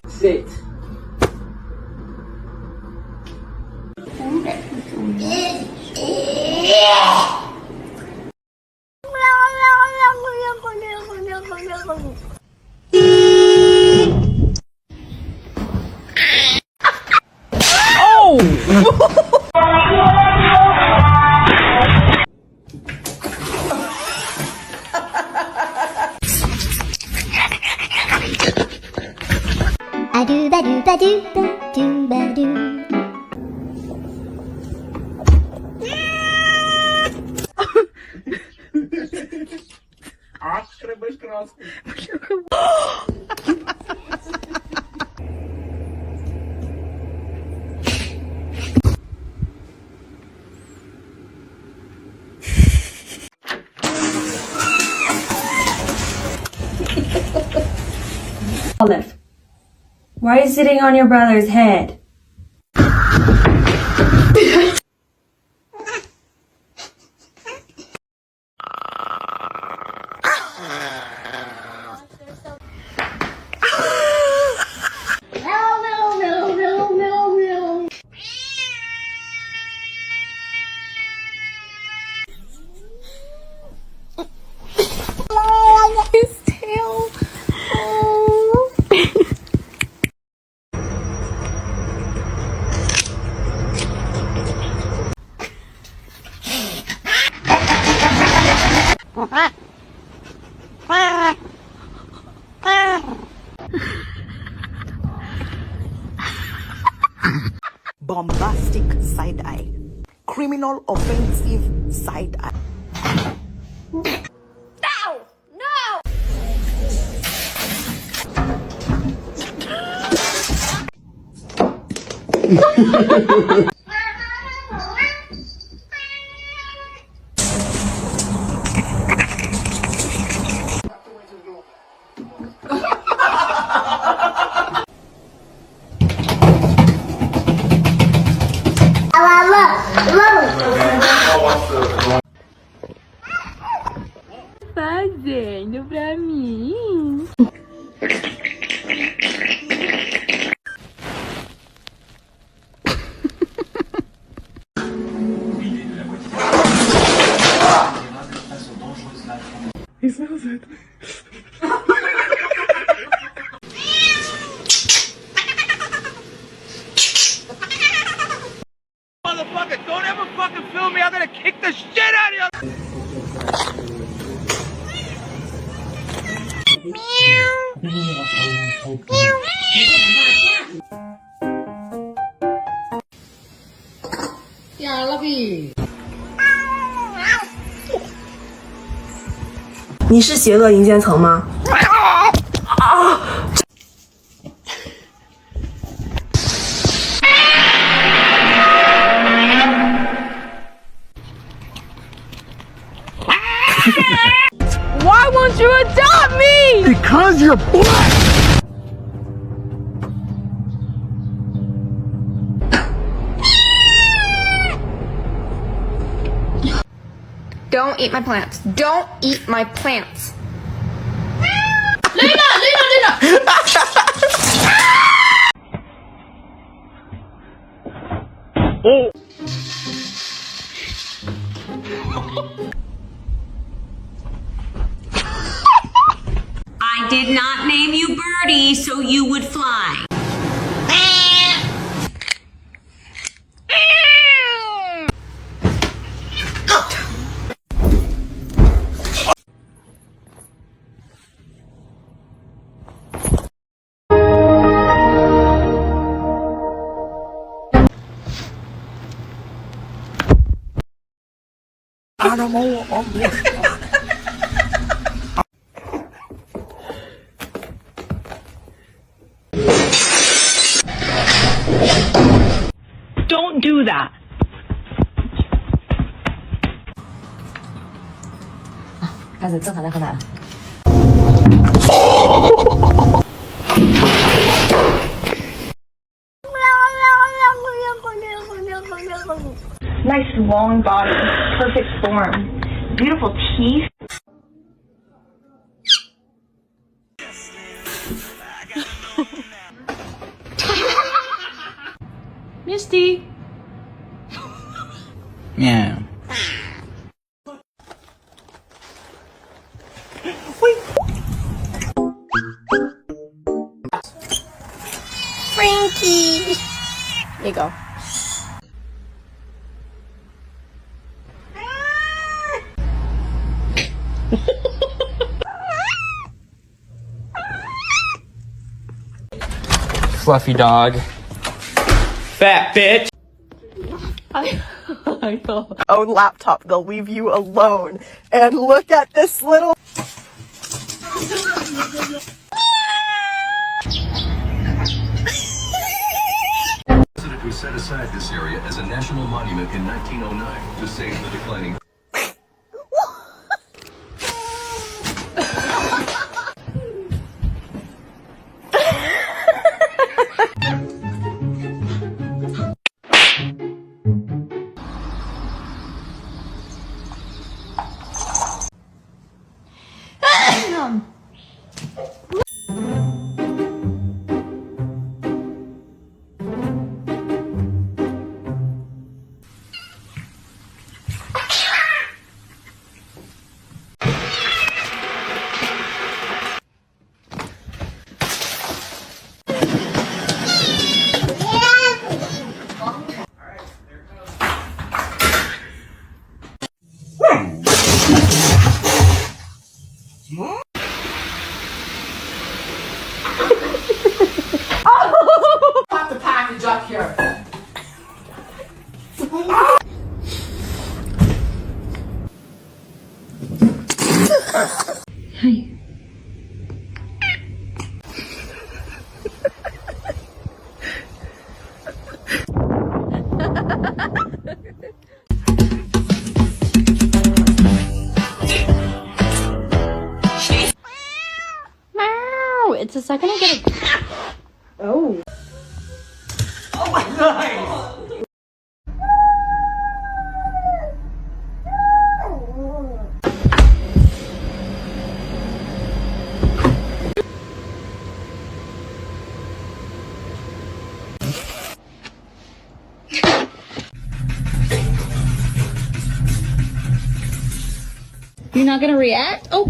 Sit. Ba-doo, ba-doo, ba-doo, ba-doo, ba-doo. Olive, why are you sitting on your brother's head? His tail. Oh. Bombastic side eye. Criminal offensive side eye. Fazendo pra mim. He smells it. Motherfucker, don't ever fucking film me. I'm gonna kick the shit out of you. Yeah, Lovey. 你是邪恶银渐层吗？ Why won't you adopt me? Because you're black. Don't eat my plants. Don't eat my plants. Lena. Oh. I did not name you Birdie so you would fly. Animal of the Don't do that. Nice long body, perfect form, beautiful teeth. Misty. Meow. Frankie. There you go. Fluffy dog. Fat bitch. I know. Own laptop, they'll leave you alone. And look at this little. President who set aside this area as a national monument in 1909 to save the declining. Pop the package up here. Meow. It's a second I get a... Oh. Oh my god! You're not gonna react? Oh.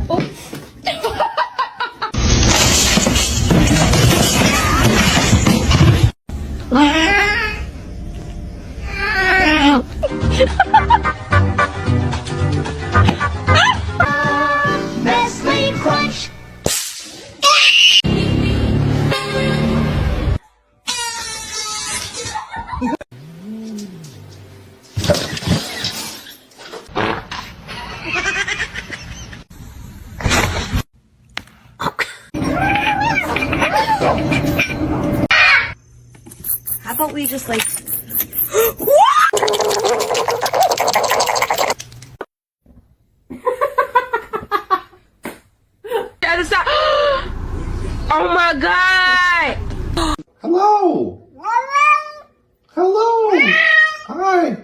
Nestle Crunch. How about we just like... Oh my god! Hello! Hello! Hi!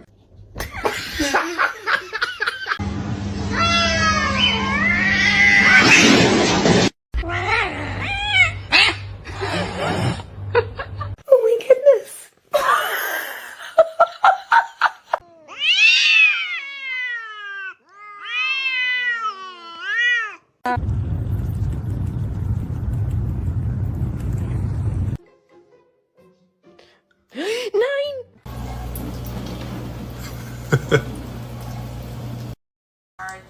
Oh my goodness.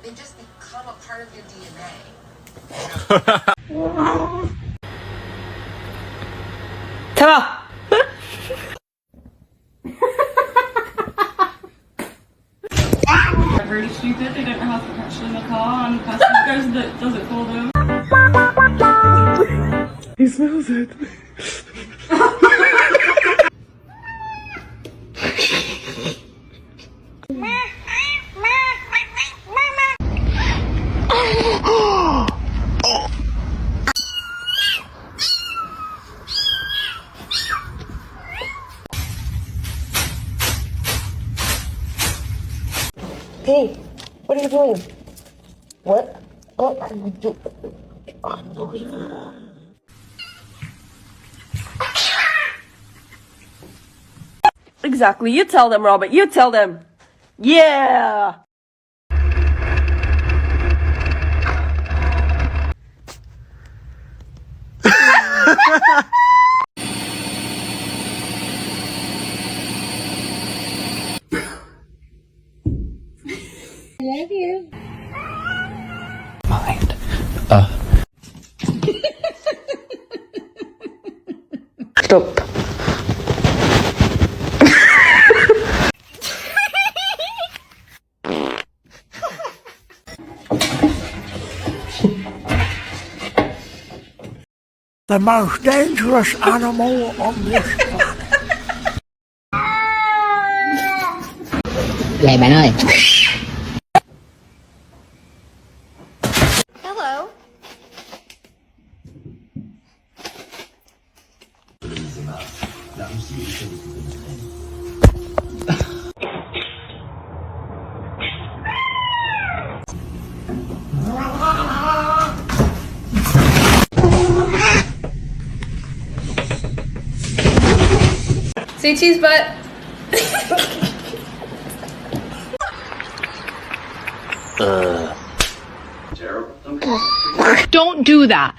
They just become a part of your DNA. Very stupid. They don't know how to catch in the car and passengers that does it for them. He smells it. Exactly. You tell them, Robert. You tell them. Yeah. Mind. Stop. The most dangerous animal on this planet. Vậy bạn ơi. Hello. Say cheese butt. Don't do that.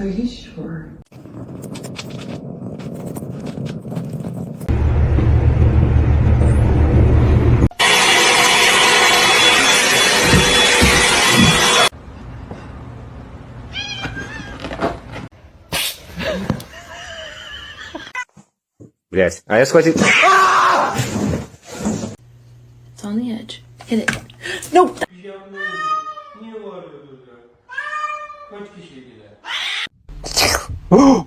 Are you sure? Блять, а я схватил... It's on the edge. Hit it. No. Oh!